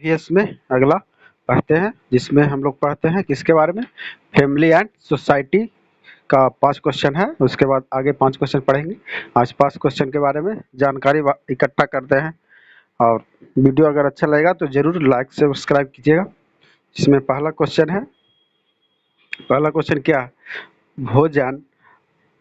इसमें अगला पढ़ते हैं, जिसमें हम लोग पढ़ते हैं किसके बारे में, फैमिली एंड सोसाइटी का 5 क्वेश्चन है। उसके बाद आगे 5 क्वेश्चन पढ़ेंगे। आज 5 क्वेश्चन के बारे में जानकारी इकट्ठा करते हैं, और वीडियो अगर अच्छा लगेगा तो जरूर लाइक सब्सक्राइब कीजिएगा। इसमें पहला क्वेश्चन क्या है, भोजन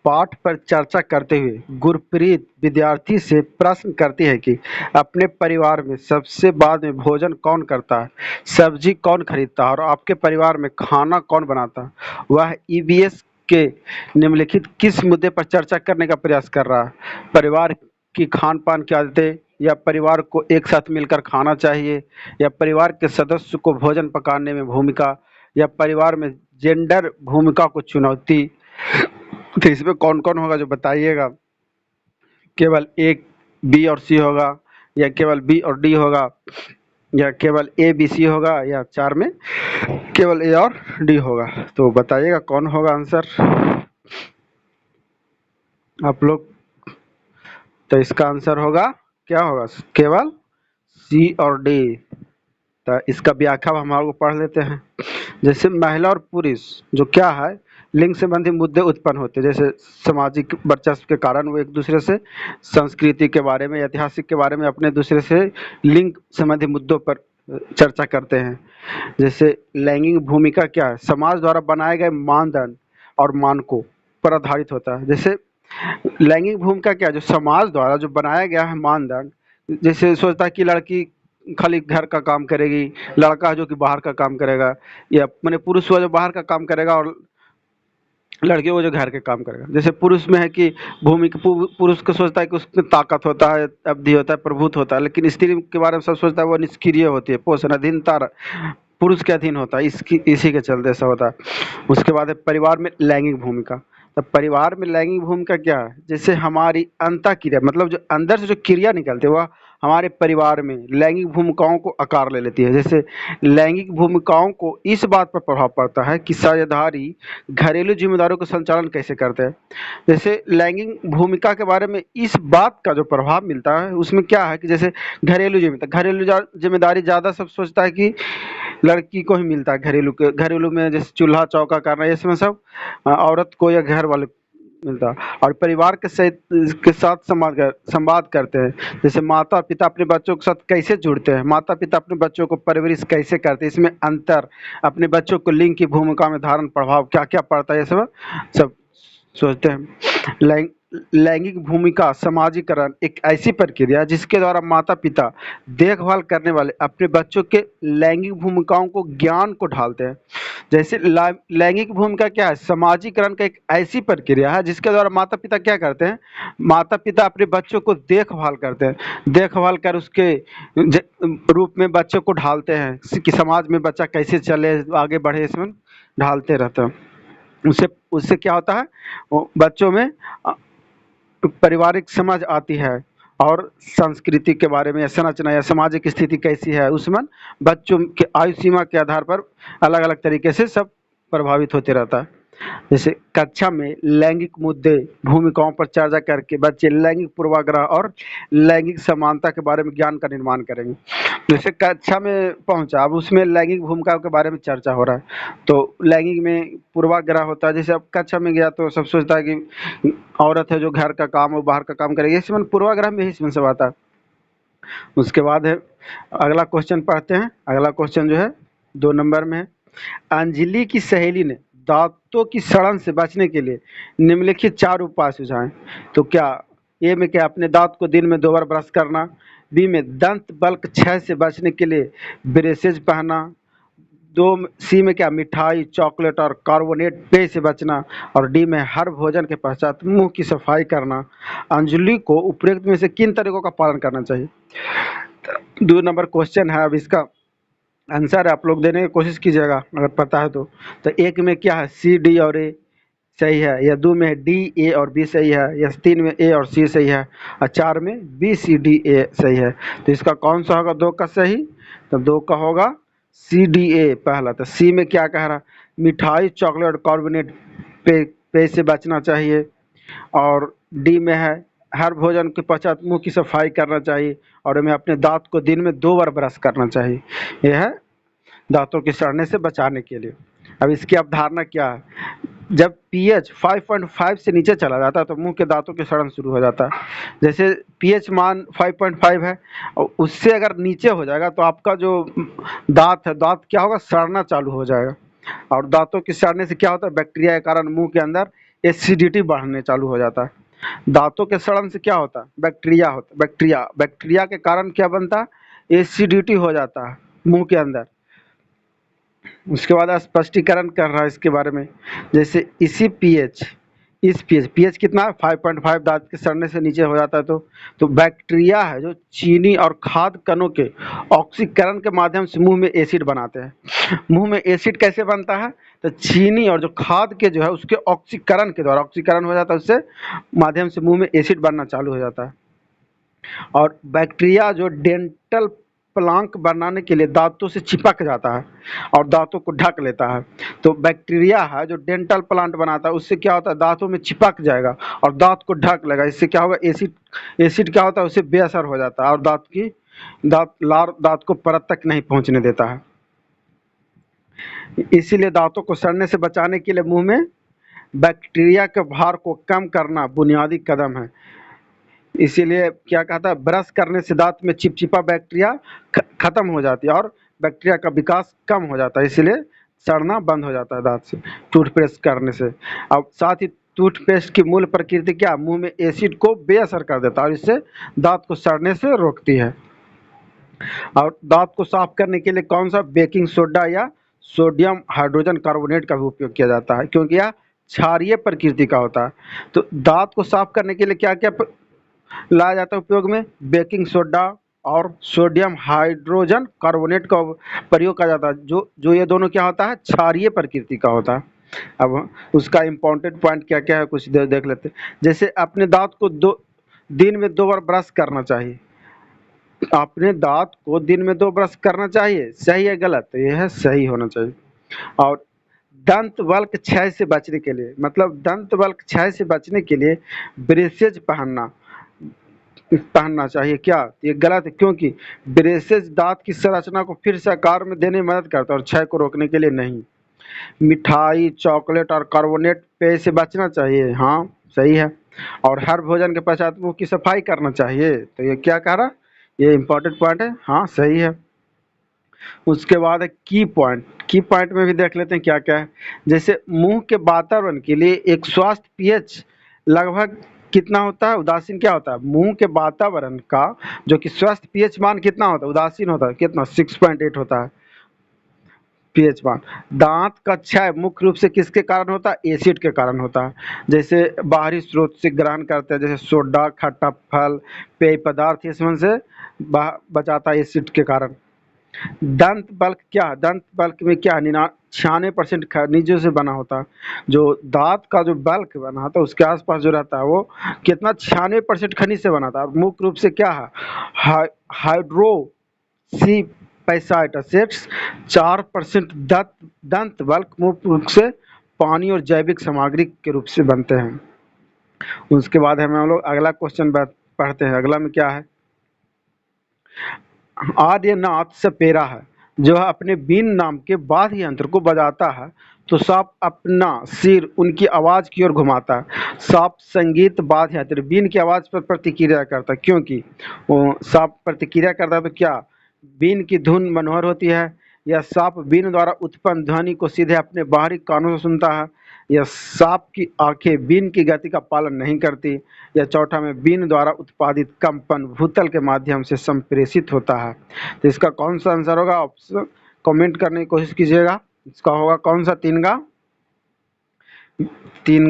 पाठ पर चर्चा करते हुए गुरप्रीत विद्यार्थी से प्रश्न करती है कि अपने परिवार में सबसे बाद में भोजन कौन करता है, सब्जी कौन खरीदता है और आपके परिवार में खाना कौन बनाता है। वह ईवीएस के निम्नलिखित किस मुद्दे पर चर्चा करने का प्रयास कर रहा है, परिवार की खान पान की आदतें, या परिवार को एक साथ मिलकर खाना चाहिए, या परिवार के सदस्य को भोजन पकाने में भूमिका, या परिवार में जेंडर भूमिका को चुनौती। तो इसमें कौन कौन होगा जो बताइएगा। केवल एक बी और सी होगा, या केवल बी और डी होगा, या केवल ए बी सी होगा, या 4 में केवल ए और डी होगा। तो बताइएगा कौन होगा आंसर आप लोग। तो इसका आंसर होगा, क्या होगा, केवल सी और डी। तो इसका व्याख्या हम लोग पढ़ लेते हैं। जैसे महिला और पुरुष जो क्या है, लिंग संबंधी मुद्दे उत्पन्न होते हैं, जैसे सामाजिक वर्चस्व के कारण वो एक दूसरे से संस्कृति के बारे में, ऐतिहासिक के बारे में अपने दूसरे से लिंग संबंधी मुद्दों पर चर्चा करते हैं। जैसे लैंगिक भूमिका क्या है, समाज द्वारा बनाए गए मानदंड और मानकों पर आधारित होता है। जैसे लैंगिक भूमिका क्या है, जो समाज द्वारा जो बनाया गया है मानदंड, जैसे सोचता है कि लड़की खाली घर का काम करेगी, लड़का है जो कि बाहर का काम करेगा, या मैंने पुरुष हुआ जो बाहर का काम करेगा और लड़के वो जो घर के काम करेगा। जैसे पुरुष में है कि भूमिका, पुरुष को सोचता है कि उसमें ताकत होता है, अवधि होता है, प्रभुत्व होता है, लेकिन स्त्री के बारे में सब सोचता है वो निष्क्रिय होती है, पोषण अधीनता, पुरुष के अधीन होता है, इसी के चलते ऐसा होता है। उसके बाद है परिवार में लैंगिक भूमिका। तो परिवार में लैंगिक भूमिका क्या है, जैसे हमारी अंतःक्रिया, मतलब जो अंदर से जो क्रिया निकलती है वह हमारे परिवार में लैंगिक भूमिकाओं को आकार ले लेती है। जैसे लैंगिक भूमिकाओं को इस बात पर प्रभाव पड़ता है कि साझेदारी घरेलू जिम्मेदारियों का संचालन कैसे करते हैं। जैसे लैंगिक भूमिका के बारे में इस बात का जो प्रभाव मिलता है उसमें क्या है कि जैसे घरेलू जिम्मेदारी ज़्यादा सब सोचता है कि लड़की को ही मिलता है, घरेलू में जैसे चूल्हा चौका करना, इसमें सब औरत को या घर वाले को मिलता है। और परिवार के साथ संवाद करते हैं, जैसे माता पिता अपने बच्चों के साथ कैसे जुड़ते हैं, माता पिता अपने बच्चों को परवरिश कैसे करते हैं, इसमें अंतर, अपने बच्चों को लिंग की भूमिका में धारण प्रभाव क्या क्या पड़ता है, ये सब सोचते हैं। लैंगिक भूमिका समाजीकरण एक ऐसी प्रक्रिया है जिसके द्वारा माता पिता देखभाल करने वाले अपने बच्चों के लैंगिक भूमिकाओं को ज्ञान को ढालते हैं। जैसे लैंगिक भूमिका क्या है, समाजीकरण का एक ऐसी प्रक्रिया है जिसके द्वारा माता पिता क्या करते हैं, माता पिता अपने बच्चों को देखभाल करते हैं, देखभाल कर उसके रूप में बच्चों को ढालते हैं कि समाज में बच्चा कैसे चले आगे बढ़े, इसमें ढालते रहते हैं। उससे उससे क्या होता है, वो बच्चों में पारिवारिक समझ आती है, और संस्कृति के बारे में या संरचना या सामाजिक स्थिति कैसी है उसमें बच्चों के आयु सीमा के आधार पर अलग अलग तरीके से सब प्रभावित होते रहता है। जैसे कक्षा में लैंगिक मुद्दे भूमिकाओं पर चर्चा करके बच्चे लैंगिक पूर्वाग्रह और लैंगिक समानता के बारे में ज्ञान का निर्माण करेंगे। जैसे कक्षा में पहुंचा, अब उसमें लैंगिक भूमिकाओं के बारे में चर्चा हो रहा है, तो लैंगिक में पूर्वाग्रह होता है। जैसे अब कक्षा में गया तो सब सोचता है कि औरत है जो घर का काम और बाहर का काम करेगी, इसमें पूर्वाग्रह में ही इसमें सब आता है। उसके बाद है अगला क्वेश्चन पढ़ते हैं। अगला क्वेश्चन जो है 2 नंबर में है, अंजलि की सहेली ने दांतों की सड़न से बचने के लिए निम्नलिखित 4 उपाय सुझाएं। तो क्या ए में क्या, अपने दांत को दिन में 2 बार ब्रश करना, बी में दंत बल्क क्षय से बचने के लिए ब्रेसेज पहनना, 2 सी में क्या, मिठाई चॉकलेट और कार्बोनेट पेय से बचना, और डी में हर भोजन के पश्चात मुंह की सफाई करना। अंजलि को उपरोक्त में से किन तरीकों का पालन करना चाहिए। 2 नंबर क्वेश्चन है, अब इसका आंसर आप लोग देने की कोशिश कीजिएगा अगर पता है तो। एक में क्या है, सी डी और ए सही है, या 2 में डी ए और बी सही है, या 3 में ए और सी सही है, और 4 में बी सी डी ए सही है। तो इसका कौन सा होगा 2 का सही, तो 2 का होगा सी डी ए पहला। तो सी में क्या कह रहा, मिठाई चॉकलेट कार्बोनेट पेय से बचना चाहिए, और डी में है हर भोजन के पश्चात मुंह की सफाई करना चाहिए और हमें अपने दांत को दिन में 2 बार ब्रश करना चाहिए। यह है दांतों के सड़ने से बचाने के लिए। अब इसकी अवधारणा क्या है? जब पीएच 5.5 से नीचे चला जाता है तो मुंह के दांतों के सड़न शुरू हो जाता है। जैसे पीएच मान 5.5 है और उससे अगर नीचे हो जाएगा तो आपका जो दांत है, दांत क्या होगा, सड़ना चालू हो जाएगा। और दांतों के सड़ने से क्या होता है, बैक्टीरिया के कारण मुंह के अंदर एसिडिटी बढ़ने चालू हो जाता है। दांतों के सड़न से क्या होता है, बैक्टीरिया होता है, बैक्टीरिया के कारण क्या बनता है, एसिडिटी हो जाता है मुंह के अंदर। उसके बाद स्पष्टीकरण कर रहा है इसके बारे में। जैसे इसी पीएच, इस पीएच कितना है, 5.5 दांत के सड़ने से नीचे हो जाता है तो बैक्टीरिया है जो चीनी और खाद्य कणों के ऑक्सीकरण के माध्यम से मुंह में एसिड बनाते हैं। मुंह में एसिड कैसे बनता है, तो चीनी और जो खाद्य के जो है उसके ऑक्सीकरण के द्वारा ऑक्सीकरण हो जाता है, उससे माध्यम से मुंह में एसिड बनना चालू हो जाता है। और बैक्टीरिया जो डेंटल प्लांक बनाने के लिए दांतों से चिपक जाता है और दांतों को ढक लेता है। तो बैक्टीरिया है जो डेंटल प्लांट बनाता है, उससे क्या होता है, दांतों में चिपक जाएगा और दांत को ढक लेगा। इससे क्या होगा, एसिड क्या होता है, उससे बेअसर हो जाता है और दांत को परत तक नहीं पहुंचने देता है। इसीलिए दांतों को सड़ने से बचाने के लिए मुंह में बैक्टीरिया के भार को कम करना बुनियादी कदम है। इसीलिए क्या कहता है, ब्रश करने से दांत में चिपचिपा बैक्टीरिया खत्म हो जाती है और बैक्टीरिया का विकास कम हो जाता है, इसीलिए सड़ना बंद हो जाता है दांत से टूथपेस्ट करने से। अब साथ ही टूथपेस्ट की मूल प्रकृति क्या, मुंह में एसिड को बेअसर कर देता है और इससे दांत को सड़ने से रोकती है। और दांत को साफ करने के लिए कौन सा, बेकिंग सोडा या सोडियम हाइड्रोजन कार्बोनेट का भी उपयोग किया जाता है, क्योंकि यह क्षारीय प्रकृति का होता है। तो दांत को साफ करने के लिए क्या क्या लाया जाता है उपयोग में, बेकिंग सोडा और सोडियम हाइड्रोजन कार्बोनेट का प्रयोग किया जाता है, जो ये दोनों क्या होता है, क्षारीय प्रकृति का होता है। अब उसका इम्पोर्टेंट पॉइंट क्या क्या है कुछ देख लेते हैं। जैसे अपने दांत को दिन में 2 बार ब्रश करना चाहिए। अपने दांत को दिन में 2 ब्रश करना चाहिए, सही है गलत, तो यह है सही होना चाहिए। और दंत वल्क क्षय से बचने के लिए, मतलब दंत वल्क क्षय से बचने के लिए ब्रेसेज पहनना चाहिए। क्या, ये गलत है, क्योंकि ब्रेसेज दांत की संरचना को फिर से आकार में देने में मदद करता है और क्षय को रोकने के लिए नहीं। मिठाई, चॉकलेट और कार्बोनेट पेय से बचना चाहिए, हाँ सही है। और हर भोजन के पश्चात मुंह की सफाई करना चाहिए, तो ये क्या कह रहा, ये इंपॉर्टेंट पॉइंट है, हाँ सही है। उसके बाद है की पॉइंट में भी देख लेते हैं क्या क्या है। जैसे मुंह के वातावरण के लिए एक स्वास्थ्य पीएच लगभग कितना होता है, उदासीन क्या होता है, मुंह के वातावरण का जो कि स्वस्थ पीएच मान कितना होता है, उदासीन होता है, कितना, 6.8 होता है पीएच मान। दांत का क्षय मुख्य रूप से किसके कारण होता है, एसिड के कारण होता है। जैसे बाहरी स्रोत से ग्रहण करते हैं, जैसे सोडा, खट्टा फल, पेय पदार्थ, इसमें से बचाता है एसिड के कारण। दंत बल्क क्या, दंत बल्क में क्या, 96% खनिजों से बना होता है। जो दांत का जो बल्क बना होता है उसके आसपास जो रहता है वो कितना, 96% खनिज से बना था। और मुख्य रूप से क्या है, हाइड्रोसी पैसाइट एसिड्स। 4% दंत बल्क मुख्य रूप से पानी और जैविक सामग्री के रूप से बनते हैं। उसके बाद हम लोग अगला क्वेश्चन पढ़ते हैं। अगला में क्या है, आर्यनाथ सपेरा है जो अपने बीन नाम के बाह्य यंत्र को बजाता है तो सांप अपना सिर उनकी आवाज की ओर घुमाता है। सांप संगीत बाध्य यंत्र बीन की आवाज पर प्रतिक्रिया करता है, क्योंकि वो सांप प्रतिक्रिया करता है तो क्या, बीन की धुन मनोहर होती है, या सांप बीन द्वारा उत्पन्न ध्वनि को सीधे अपने बाहरी कानों से सुनता है, या सांप की आंखें बीन की गति का पालन नहीं करती, या चौथा में बीन द्वारा उत्पादित कंपन भूतल के माध्यम से संप्रेषित होता है। तो इसका कौन सा आंसर होगा, ऑप्शन कमेंट करने की कोशिश कीजिएगा। इसका होगा कौन सा, 3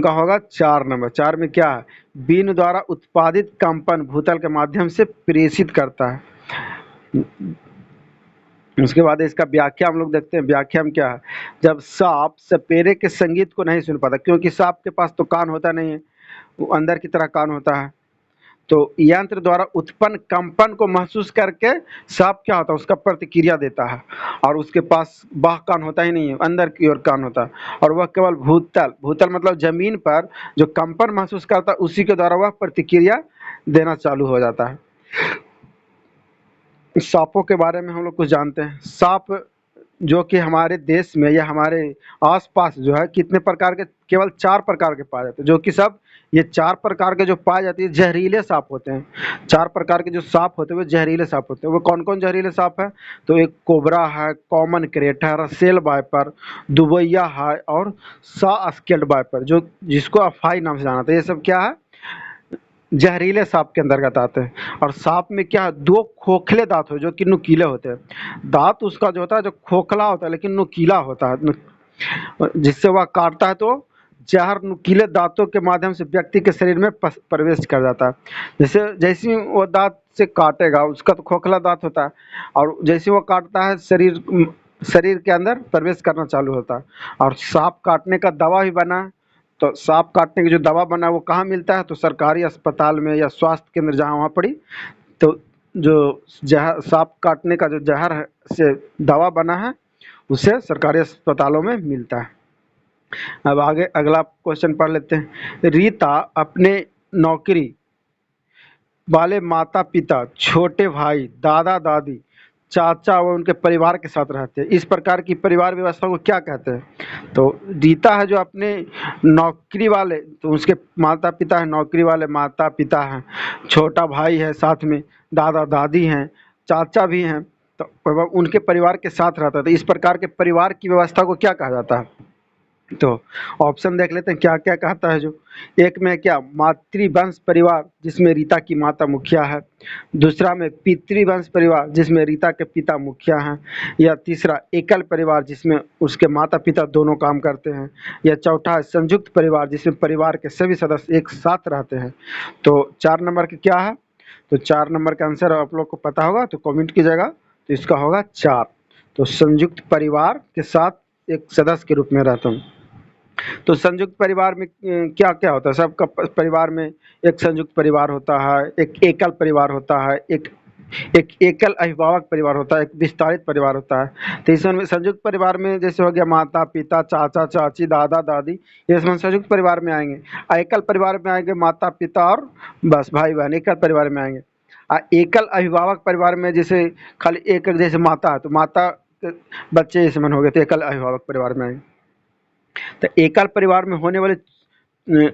का होगा 4 नंबर। 4 में क्या है, बीन द्वारा उत्पादित कंपन भूतल के माध्यम से प्रेषित करता है। उसके बाद इसका व्याख्या हम लोग देखते हैं। व्याख्या में क्या है, जब सांप सपेरे के संगीत को नहीं सुन पाता, क्योंकि सांप के पास तो कान होता नहीं है, वो अंदर की तरह कान होता है, तो यंत्र द्वारा उत्पन्न कंपन को महसूस करके सांप क्या होता है, उसका प्रतिक्रिया देता है। और उसके पास बाह्य कान होता ही नहीं है, अंदर की ओर कान होता है, और वह केवल भूतल मतलब जमीन पर जो कंपन महसूस करता है उसी के द्वारा वह प्रतिक्रिया देना चालू हो जाता है। सांपों के बारे में हम लोग कुछ जानते हैं। सांप जो कि हमारे देश में या हमारे आसपास जो है कितने प्रकार के, केवल 4 प्रकार के पाए जाते हैं, जो कि सब ये 4 प्रकार के जो पाए जाते हैं जहरीले सांप होते हैं। 4 प्रकार के जो सांप होते हैं वो जहरीले सांप होते हैं। वो कौन कौन जहरीले सांप है? तो एक कोबरा है, कॉमन क्रेट है, रसेल वाइपर, दुबैया है और सा स्केल्ड वाइपर, जो जिसको अफाई नाम से जाना था। ये सब क्या है? जहरीले सांप के अंतर्गत आते हैं। और सांप में क्या है? 2 खोखले दांत हो जो कि नुकीले होते हैं। दांत उसका जो होता है जो खोखला होता है लेकिन नुकीला होता है, जिससे वह काटता है तो जहर नुकीले दांतों के माध्यम से व्यक्ति के शरीर में प्रवेश कर जाता है। जैसे ही वो दांत से काटेगा, उसका तो खोखला दांत होता है, और जैसे वो काटता है शरीर के अंदर प्रवेश करना चालू होता है। और सांप काटने का दवा भी बना है। तो सांप काटने की जो दवा बना है वो कहाँ मिलता है? तो सरकारी अस्पताल में या स्वास्थ्य केंद्र जहाँ वहाँ पड़ी, तो जो जहर सांप काटने का जो जहर है से दवा बना है उसे सरकारी अस्पतालों में मिलता है। अब आगे अगला क्वेश्चन पढ़ लेते हैं। रीता अपने नौकरी वाले माता पिता, छोटे भाई, दादा दादी, चाचा व उनके परिवार के साथ रहते हैं। इस प्रकार की परिवार व्यवस्था को क्या कहते हैं? तो रीता है जो अपने नौकरी वाले, तो उसके माता पिता है, नौकरी वाले माता पिता हैं, छोटा भाई है, साथ में दादा दादी हैं, चाचा भी हैं, तो वह उनके परिवार के साथ रहता है। तो इस प्रकार के परिवार की व्यवस्था को क्या कहा जाता है? तो ऑप्शन देख लेते हैं क्या क्या कहता है। जो एक में क्या? मातृवंश परिवार, जिसमें रीता की माता मुखिया है। दूसरा में पितृवंश परिवार, जिसमें रीता के पिता मुखिया हैं। या तीसरा एकल परिवार, जिसमें उसके माता पिता दोनों काम करते हैं। या चौथा है संयुक्त परिवार, जिसमें परिवार के सभी सदस्य एक साथ रहते हैं। तो 4 नंबर के क्या है? तो 4 नंबर का आंसर आप लोग को पता होगा तो कमेंट कीजिएगा। तो इसका होगा 4। तो संयुक्त परिवार के साथ एक सदस्य के रूप में रहता हूँ। तो संयुक्त परिवार में क्या क्या होता है? सबका परिवार में एक संयुक्त परिवार होता है, एक एकल परिवार होता है, एक एक एकल अभिभावक परिवार होता है, एक विस्तारित परिवार होता है। तो इसमें संयुक्त परिवार में जैसे हो गया माता पिता, चाचा चाची, दादा दादी, ये इसमें संयुक्त परिवार में आएंगे। एकल परिवार में आएंगे माता पिता और बस भाई बहन, एकल परिवार में आएंगे। एकल अभिभावक परिवार में जैसे खाली एक जैसे माता है तो माता बच्चे इसमें हो गए, तो एकल अभिभावक परिवार में आएंगे। तो एकल परिवार में होने वाली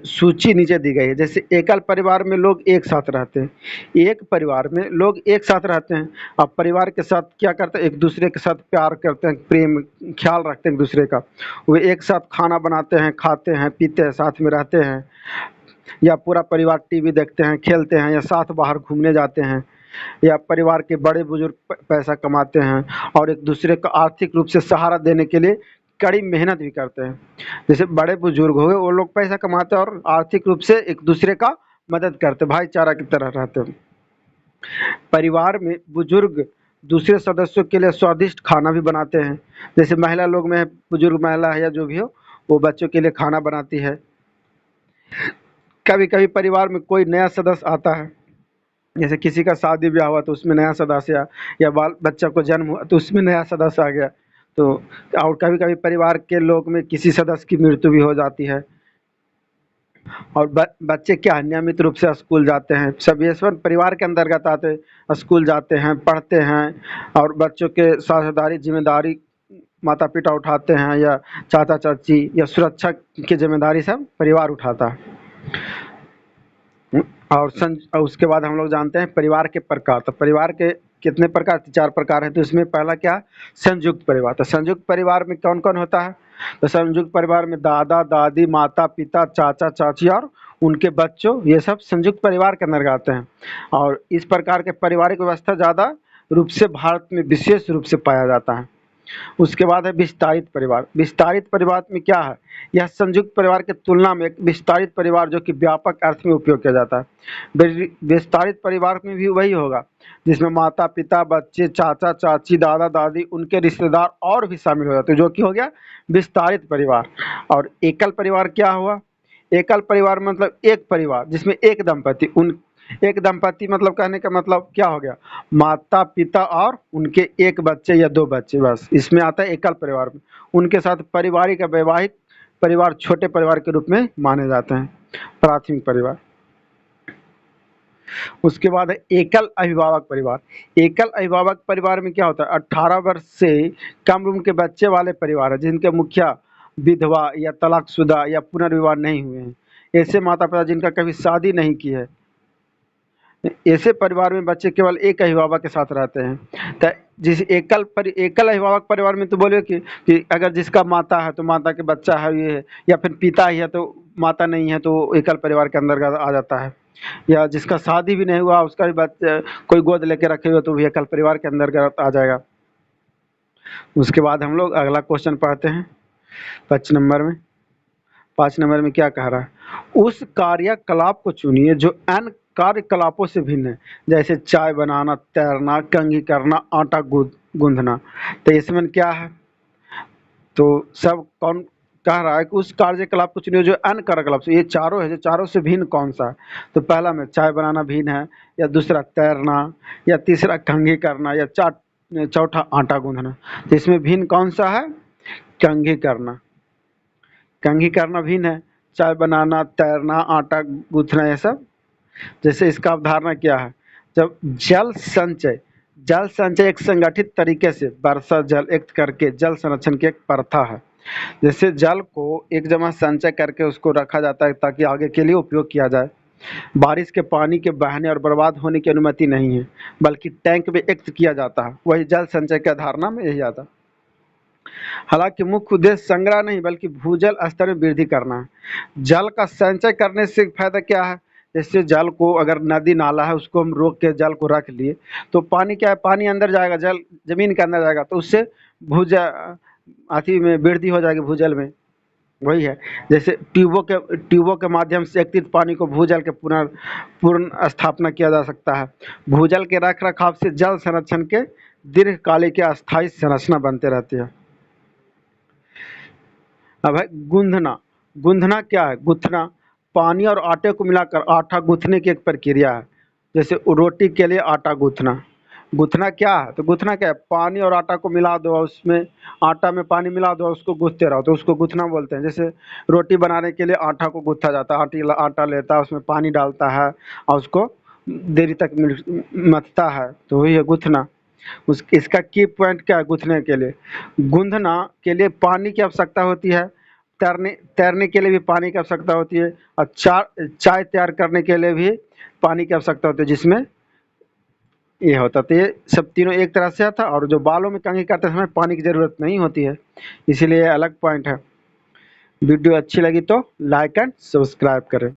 सूची नीचे दी गई है। जैसे एकल परिवार में लोग एक साथ रहते हैं, एक परिवार में लोग एक साथ रहते हैं। अब परिवार के साथ क्या करते हैं? एक दूसरे के साथ प्यार करते हैं, प्रेम ख्याल रखते हैं एक दूसरे का। वे एक साथ खाना बनाते हैं, खाते हैं, पीते हैं, साथ में रहते हैं। या पूरा परिवार टीवी देखते हैं, खेलते हैं, या साथ बाहर घूमने जाते हैं। या परिवार के बड़े बुजुर्ग पैसा कमाते हैं और एक दूसरे को आर्थिक रूप से सहारा देने के लिए कड़ी मेहनत भी करते हैं। जैसे बड़े बुजुर्ग हो गए, वो लोग पैसा कमाते हैं और आर्थिक रूप से एक दूसरे का मदद करते, भाईचारा की तरह रहते हैं। परिवार में बुजुर्ग दूसरे सदस्यों के लिए स्वादिष्ट खाना भी बनाते हैं। जैसे महिला लोग में बुजुर्ग महिला है या जो भी हो, वो बच्चों के लिए खाना बनाती है। कभी कभी परिवार में कोई नया सदस्य आता है, जैसे किसी का शादी ब्याह हुआ तो उसमें नया सदस्य, या बाल बच्चा को जन्म हुआ तो उसमें नया सदस्य आ गया। तो और कभी कभी परिवार के लोग में किसी सदस्य की मृत्यु भी हो जाती है। और बच्चे क्या नियमित रूप से स्कूल जाते हैं, सब ये सब परिवार के अंतर्गत आते हैं। स्कूल जाते हैं, पढ़ते हैं, और बच्चों के साझेदारी जिम्मेदारी माता पिता उठाते हैं, या चाचा चाची, या सुरक्षा की जिम्मेदारी सब परिवार उठाता है। और उसके बाद हम लोग जानते हैं परिवार के प्रकार। तो परिवार के कितने प्रकार? 4 प्रकार हैं। तो इसमें पहला क्या? संयुक्त परिवार। तो संयुक्त परिवार में कौन कौन होता है? तो संयुक्त परिवार में दादा दादी, माता पिता, चाचा चाची और उनके बच्चों, ये सब संयुक्त परिवार के अंदर आते हैं। और इस प्रकार के पारिवारिक व्यवस्था ज़्यादा रूप से भारत में विशेष रूप से पाया जाता है। उसके बाद है विस्तारित परिवार। विस्तारित परिवार में क्या है? यह संयुक्त परिवार की तुलना में एक विस्तारित परिवार जो कि व्यापक अर्थ में उपयोग किया जाता है। विस्तारित परिवार में भी वही होगा जिसमें माता पिता, बच्चे, चाचा चाची, दादा दादी, उनके रिश्तेदार और भी शामिल हो जाते हैं, जो कि हो गया विस्तारित परिवार। और एकल परिवार क्या हुआ? एकल परिवार मतलब एक परिवार जिसमें एक दंपति मतलब कहने का मतलब क्या हो गया? माता पिता और उनके एक बच्चे या 2 बच्चे, बस इसमें आता है एकल परिवार में। उनके साथ पारिवारिक या वैवाहिक परिवार छोटे परिवार के रूप में माने जाते हैं, प्राथमिक परिवार। उसके बाद है एकल अभिभावक परिवार। एकल अभिभावक परिवार में क्या होता है, 18 वर्ष से कम उम्र के बच्चे वाले परिवार है जिनके मुखिया विधवा या तलाकशुदा या पुनर्विवाह नहीं हुए हैं। ऐसे माता पिता जिनका कभी शादी नहीं की है, ऐसे परिवार में बच्चे केवल एक अभिभावक के साथ रहते हैं। तो जिस एकल अभिभावक परिवार में तो बोले कि अगर जिसका माता है तो माता के बच्चा है ये है, या फिर पिता ही है तो माता नहीं है तो एकल परिवार के अंदर आ जाता है, या जिसका शादी भी नहीं हुआ उसका भी बच्चा कोई गोद लेके रखे हुए तो भी एकल परिवार के अंदर आ जाएगा। उसके बाद हम लोग अगला क्वेश्चन पढ़ते हैं 5 नंबर में क्या कह रहा है, उस कार्यकलाप को चुनिए जो अन्य कार्यकलापों से भिन्न है, जैसे चाय बनाना, तैरना, कंघी करना, आटा गूंदना। तो इसमें क्या है, तो सब कौन कह रहा है कि उस कार्यकलाप को चुनिए जो अन्य कार्यकलाप से, ये चारों है, जो चारों से भिन्न कौन सा है। तो पहला में चाय बनाना भिन्न है, या दूसरा तैरना, या तीसरा कंघी करना, या चौथा आटा गूंदना। तो इसमें भिन्न कौन सा है, कंघी करना। कंघी करना भिन्न है, चाय बनाना, तैरना, आटा गूंथना, ये सब। जैसे इसका अवधारणा क्या है, जब जल संचय एक संगठित तरीके से वर्षा जल एकत्र करके जल संरक्षण की एक प्रथा है। जैसे जल को एक जगह संचय करके उसको रखा जाता है ताकि आगे के लिए उपयोग किया जाए। बारिश के पानी के बहने और बर्बाद होने की अनुमति नहीं है, बल्कि टैंक में एकत्र किया जाता है। वही जल संचय की अवधारणा में यही आता है। हालांकि मुख्य उद्देश्य संग्रह नहीं बल्कि भूजल स्तर में वृद्धि करना है। जल का संचय करने से फायदा क्या है, जैसे जल को अगर नदी नाला है उसको हम रोक के जल को रख लिए तो पानी क्या है, पानी अंदर जाएगा, जल जमीन के अंदर जाएगा, तो उससे भूजल अति में वृद्धि हो जाएगी, भूजल में। वही है, जैसे ट्यूबों के माध्यम से एकत्रित पानी को भूजल के पूर्ण स्थापना किया जा सकता है। भूजल के रख रखाव से जल संरक्षण के दीर्घकालिक या अस्थायी संरचना बनते रहती है। अब है गूंथना। गूंथना क्या है, गूंथना पानी और आटे को मिलाकर आटा गूंथने की एक प्रक्रिया है। जैसे रोटी के लिए आटा गूंथना। गूंथना क्या है, तो गूंथना क्या है, पानी और आटा को मिला दो, उसमें आटा में पानी मिला दो, उसको गूंथते रहो, तो उसको गूंथना बोलते हैं। जैसे रोटी बनाने के लिए आटा को गूंथा जाता है, आटा लेता है, उसमें पानी डालता है और उसको देरी तक मथता है, तो वही है गूंथना। इसका की पॉइंट क्या है, गूंथने के लिए, गूंथना के लिए पानी की आवश्यकता होती है, तैरने के लिए भी पानी की आवश्यकता होती है, और चाय तैयार करने के लिए भी पानी की आवश्यकता होती है, जिसमें ये होता। तो ये सब तीनों एक तरह से आता, और जो बालों में कंघी करते समय पानी की ज़रूरत नहीं होती है, इसीलिए अलग पॉइंट है। वीडियो अच्छी लगी तो लाइक एंड सब्सक्राइब करें।